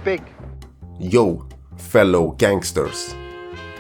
pick. Yo, fellow gangsters.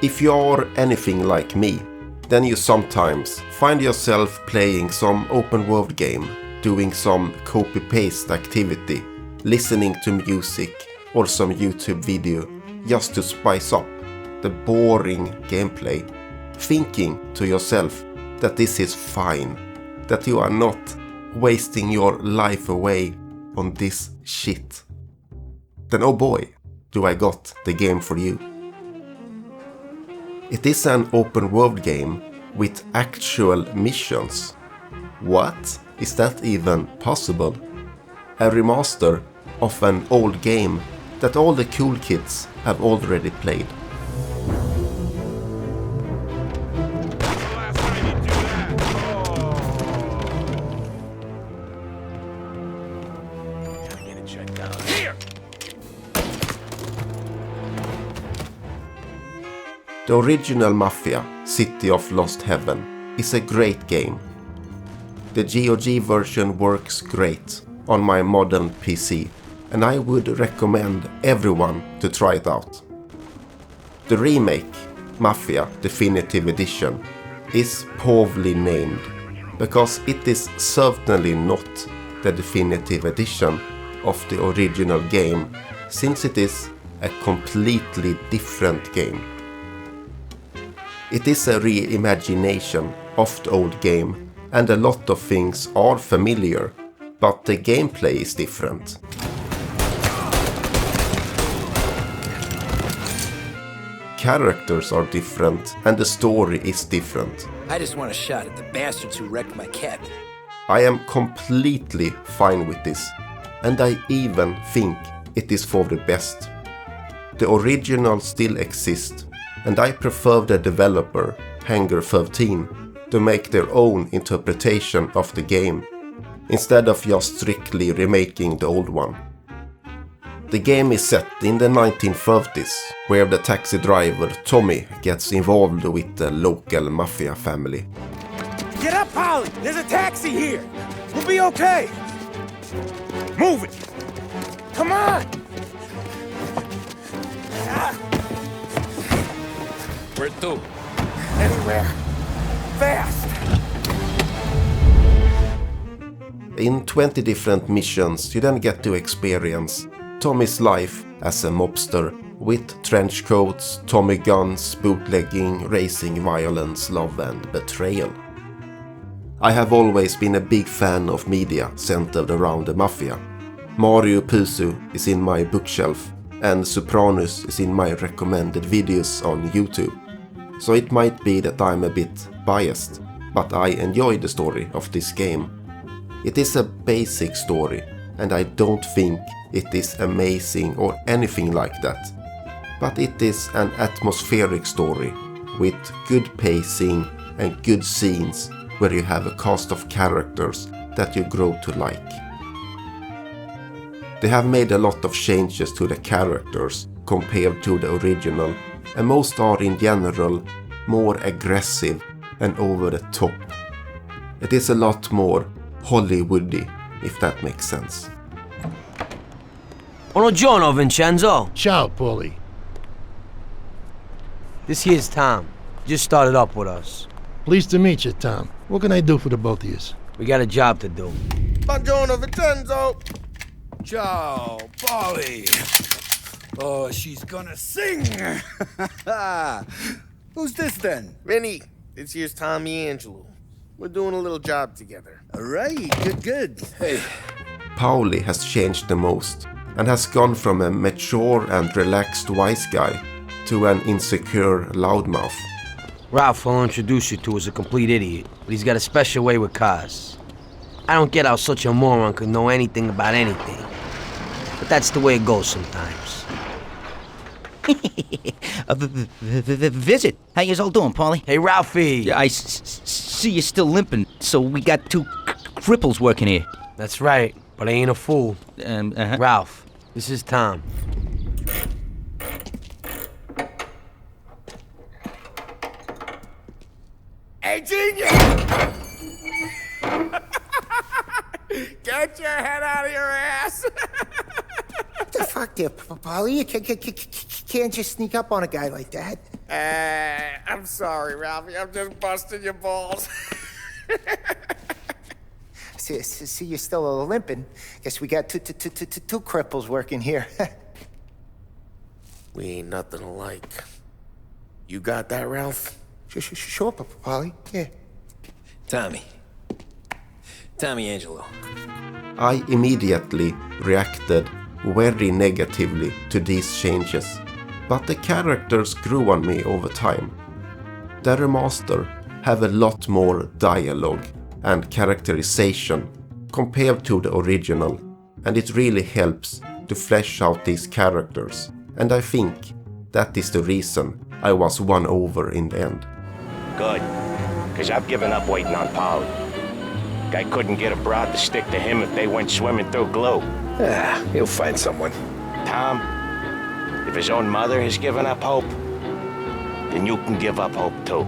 If you are anything like me, then you sometimes find yourself playing some open world game, doing some copy-paste activity, listening to music or some YouTube video just to spice up the boring gameplay, thinking to yourself that this is fine, that you are not wasting your life away on this shit. Then oh boy, do I got the game for you. It is an open world game with actual missions. What? Is that even possible? A remaster of an old game that all the cool kids have already played. The original Mafia, City of Lost Heaven, is a great game. The GOG version works great on my modern PC, and I would recommend everyone to try it out. The remake, Mafia Definitive Edition, is poorly named, because it is certainly not the definitive edition of the original game, since it is a completely different game. It is a reimagination of the old game, and a lot of things are familiar, but the gameplay is different. Characters are different, and the story is different. I just want a shot at the bastards who wrecked my cabin. I am completely fine with this, and I even think it is for the best. The original still exists, and I prefer the developer, Hangar 13, to make their own interpretation of the game, instead of just strictly remaking the old one. The game is set in the 1930s, where the taxi driver Tommy gets involved with the local mafia family. Get up, Polly! There's a taxi here! We'll be okay! Move it! Come on! Where to? Anywhere. Fast! In 20 different missions, you then get to experience Tommy's life as a mobster with trench coats, Tommy guns, bootlegging, racing, violence, love and betrayal. I have always been a big fan of media centered around the mafia. Mario Puzo is in my bookshelf, and Sopranos is in my recommended videos on YouTube. So it might be that I'm a bit biased, but I enjoy the story of this game. It is a basic story, and I don't think it is amazing or anything like that. But it is an atmospheric story with good pacing and good scenes where you have a cast of characters that you grow to like. They have made a lot of changes to the characters compared to the original, and most are in general more aggressive and over the top. It is a lot more Hollywoody, if that makes sense. Buongiorno, Vincenzo. Ciao, Paulie. This here's Tom. Just started up with us. Pleased to meet you, Tom. What can I do for the both of you? We got a job to do. Buongiorno, Vincenzo! Ciao, Polly. Oh, she's gonna sing. Who's this then? Vinny, this here's Tommy Angelo. We're doing a little job together. All right, good. Hey, Paulie has changed the most and has gone from a mature and relaxed wise guy to an insecure loudmouth. Ralph will introduce you to as a complete idiot, but he's got a special way with cars. I don't get how such a moron could know anything about anything. But that's the way it goes sometimes. Visit. How you all doing, Paulie? Hey, Ralphie! Yeah, I see you're still limping, so we got two cripples working here. That's right, but I ain't a fool. Ralph, this is Tom. Hey, genius! Get your head out of your ass! What the talk there, Polly. You can't just sneak up on a guy like that. I'm sorry, Ralphie. I'm just busting your balls. See, you're still limping. Guess we got two cripples working here. We ain't nothing alike. You got that, Ralph? Sure, Polly. Yeah. Tommy Angelo. I immediately reacted very negatively to these changes, but the characters grew on me over time. The remaster have a lot more dialogue and characterization compared to the original, and it really helps to flesh out these characters, and I think that is the reason I was won over in the end. Good, because I've given up waiting on Polly. Guy couldn't get a broad to stick to him if they went swimming through glue. He'll find someone. Tom, if his own mother has given up hope, then you can give up hope too.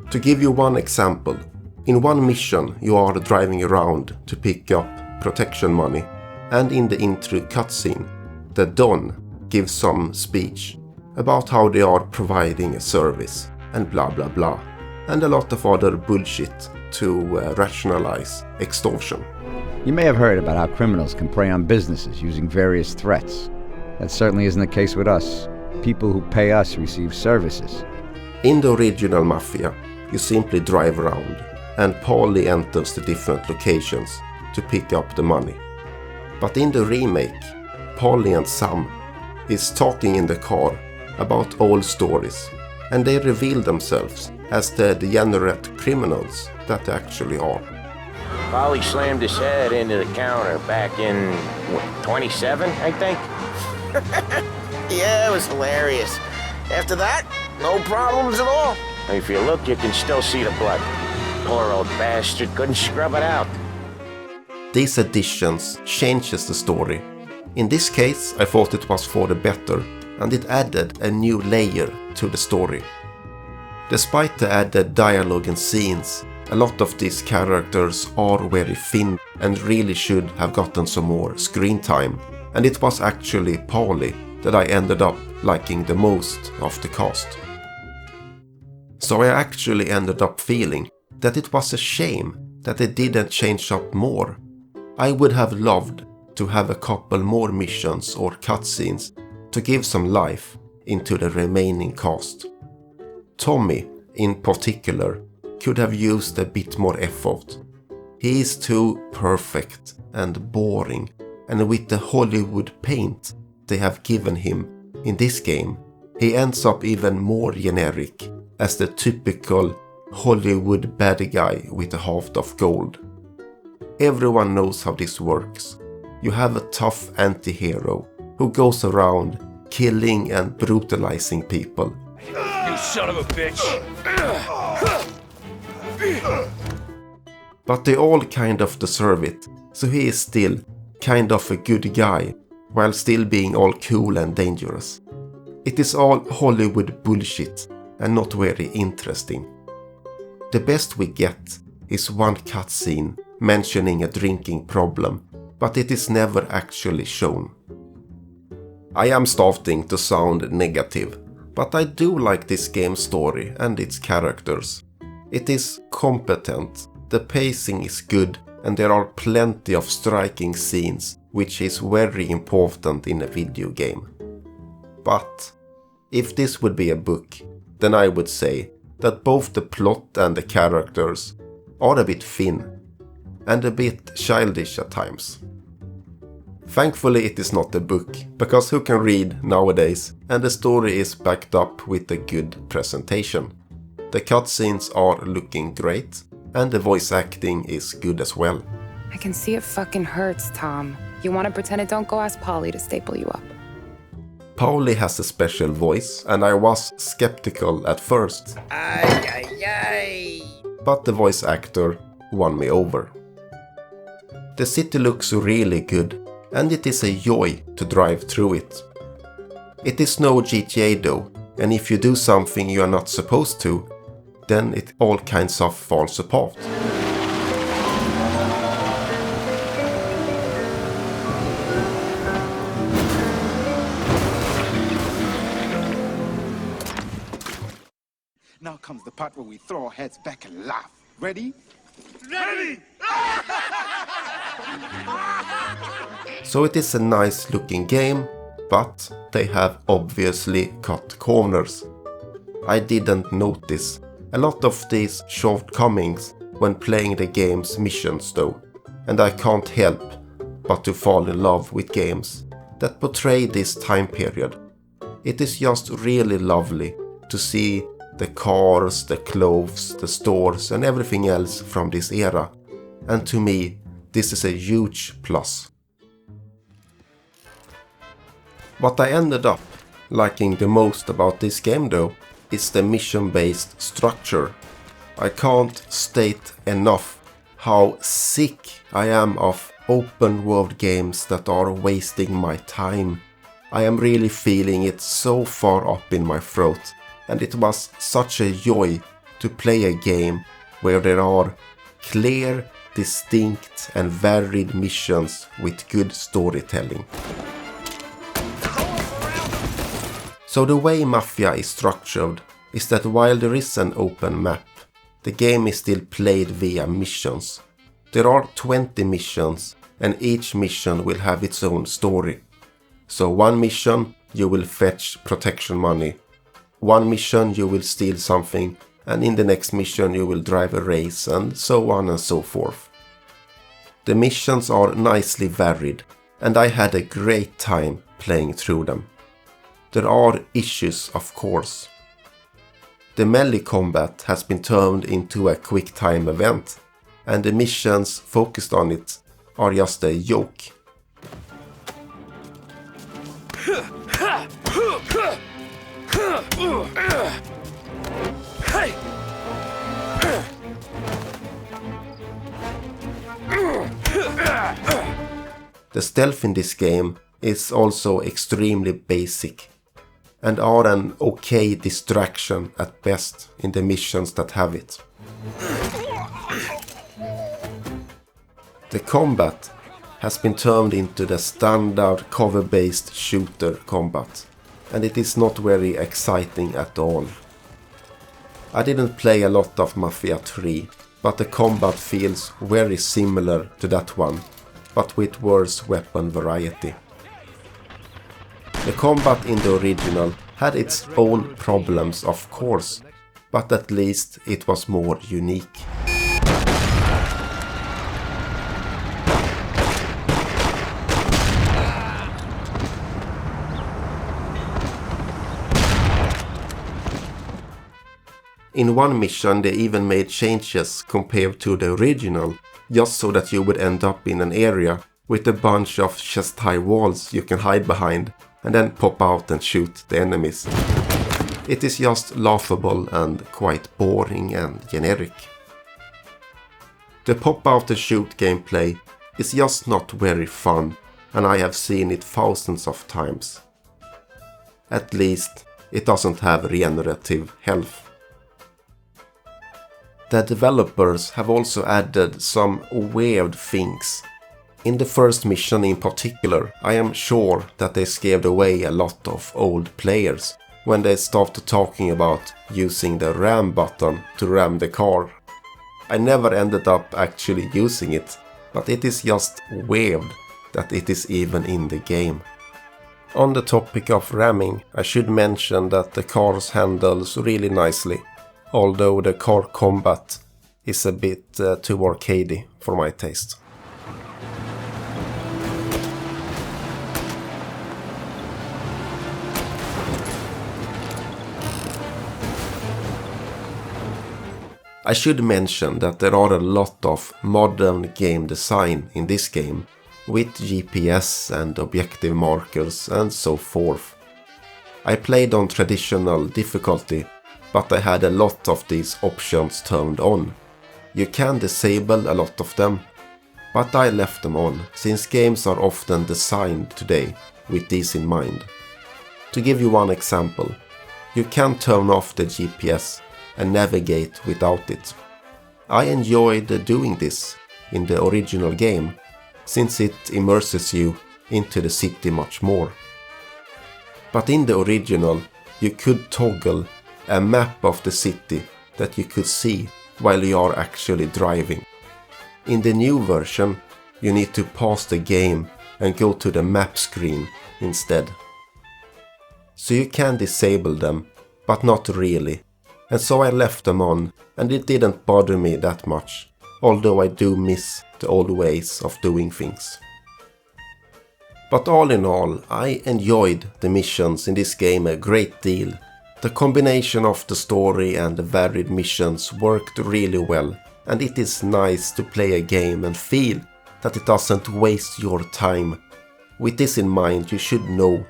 To give you one example, in one mission you are driving around to pick up protection money, and in the intro cutscene, the Don gives some speech about how they are providing a service, and blah blah blah, and a lot of other bullshit to rationalize extortion. You may have heard about how criminals can prey on businesses using various threats. That certainly isn't the case with us. People who pay us receive services. In the original Mafia, you simply drive around, and Paulie enters the different locations to pick up the money. But in the remake, Paulie and Sam is talking in the car about old stories, and they reveal themselves as the degenerate criminals that they actually are. Polly slammed his head into the counter back in, 27, I think? Yeah, it was hilarious. After that, no problems at all. If you look, you can still see the blood. Poor old bastard couldn't scrub it out. These additions changes the story. In this case, I thought it was for the better, and it added a new layer to the story. Despite the added dialogue and scenes, a lot of these characters are very thin and really should have gotten some more screen time, and it was actually Paulie that I ended up liking the most of the cast. So I actually ended up feeling that it was a shame that they didn't change up more. I would have loved to have a couple more missions or cutscenes to give some life into the remaining cast. Tommy, in particular, could have used a bit more effort. He is too perfect and boring, and with the Hollywood paint they have given him in this game, he ends up even more generic as the typical Hollywood bad guy with a heart of gold. Everyone knows how this works. You have a tough anti-hero who goes around killing and brutalizing people. You son of a bitch! But they all kind of deserve it, so he is still kind of a good guy, while still being all cool and dangerous. It is all Hollywood bullshit and not very interesting. The best we get is one cutscene mentioning a drinking problem, but it is never actually shown. I am starting to sound negative, but I do like this game's story and its characters. It is competent, the pacing is good, and there are plenty of striking scenes, which is very important in a video game. But if this would be a book, then I would say that both the plot and the characters are a bit thin and a bit childish at times. Thankfully it is not a book, because who can read nowadays, and the story is backed up with a good presentation. The cutscenes are looking great, and the voice acting is good as well. I can see it fucking hurts, Tom. You want to pretend it? Don't go ask Polly to staple you up. Paulie has a special voice, and I was skeptical at first. Ay, ay, ay. But the voice actor won me over. The city looks really good, and it is a joy to drive through it. It is no GTA though, and if you do something you are not supposed to, then it all kinds of falls apart. Now comes the part where we throw our heads back and laugh. Ready? Ready! So it is a nice looking game, but they have obviously cut corners. I didn't notice a lot of these shortcomings when playing the game's missions though, and I can't help but to fall in love with games that portray this time period. It is just really lovely to see the cars, the clothes, the stores and everything else from this era, and to me this is a huge plus. What I ended up liking the most about this game though is the mission-based structure. I can't state enough how sick I am of open world games that are wasting my time. I am really feeling it so far up in my throat, and it was such a joy to play a game where there are clear, distinct and varied missions with good storytelling. So the way Mafia is structured is that while there is an open map, the game is still played via missions. There are 20 missions and each mission will have its own story. So one mission you will fetch protection money, one mission you will steal something, and in the next mission you will drive a race, and so on and so forth. The missions are nicely varied and I had a great time playing through them. There are issues, of course. The melee combat has been turned into a quick time event, and the missions focused on it are just a joke. The stealth in this game is also extremely basic, and are an okay distraction at best in the missions that have it. The combat has been turned into the standard cover-based shooter combat, and it is not very exciting at all. I didn't play a lot of Mafia 3, but the combat feels very similar to that one, but with worse weapon variety. The combat in the original had its own problems, of course, but at least it was more unique. In one mission they even made changes compared to the original, just so that you would end up in an area with a bunch of chest-high walls you can hide behind and then pop out and shoot the enemies. It is just laughable and quite boring and generic. The pop out and shoot gameplay is just not very fun, and I have seen it thousands of times. At least it doesn't have regenerative health. The developers have also added some weird things. In the first mission in particular, I am sure that they scared away a lot of old players when they started talking about using the ram button to ram the car. I never ended up actually using it, but it is just weird that it is even in the game. On the topic of ramming, I should mention that the cars handles really nicely, although the car combat is a bit too arcadey for my taste. I should mention that there are a lot of modern game design in this game, with GPS and objective markers and so forth. I played on traditional difficulty, but I had a lot of these options turned on. You can disable a lot of them, but I left them on, since games are often designed today with these in mind. To give you one example, you can turn off the GPS and navigate without it. I enjoyed doing this in the original game, since it immerses you into the city much more. But in the original, you could toggle a map of the city that you could see while you are actually driving. In the new version, you need to pause the game and go to the map screen instead. So you can disable them, but not really. And so I left them on, and it didn't bother me that much, although I do miss the old ways of doing things. But all in all, I enjoyed the missions in this game a great deal. The combination of the story and the varied missions worked really well, and it is nice to play a game and feel that it doesn't waste your time. With this in mind, you should know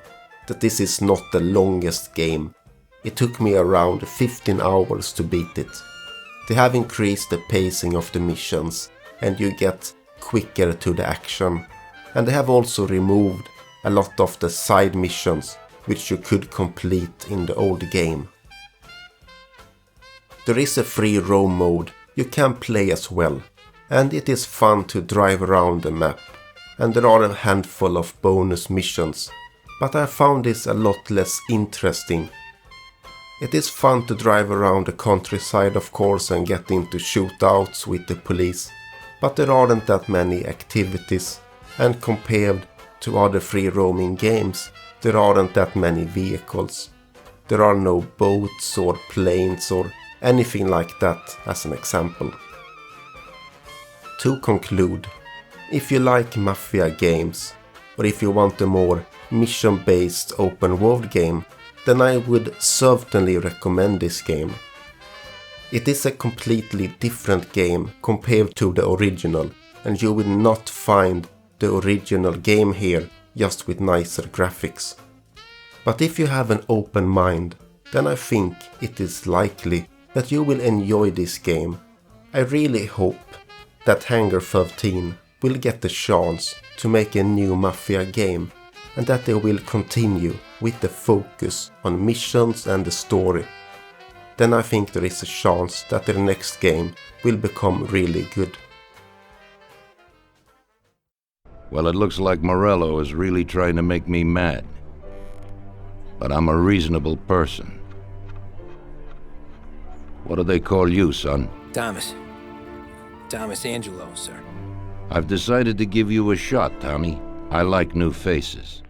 that this is not the longest game. It took me around 15 hours to beat it. They have increased the pacing of the missions and you get quicker to the action. And they have also removed a lot of the side missions which you could complete in the old game. There is a free roam mode you can play as well, and it is fun to drive around the map, and there are a handful of bonus missions, but I found this a lot less interesting. It is fun to drive around the countryside of course and get into shootouts with the police, but there aren't that many activities, and compared to other free roaming games, there aren't that many vehicles. There are no boats or planes or anything like that as an example. To conclude, if you like Mafia games, or if you want a more mission-based open world game, then I would certainly recommend this game. It is a completely different game compared to the original, and you will not find the original game here just with nicer graphics. But if you have an open mind, then I think it is likely that you will enjoy this game. I really hope that Hangar 13 will get the chance to make a new Mafia game, and that they will continue with the focus on missions and the story. Then I think there is a chance that their next game will become really good. Well, it looks like Morello is really trying to make me mad. But I'm a reasonable person. What do they call you, son? Thomas. Thomas Angelo, sir. I've decided to give you a shot, Tommy. I like new faces.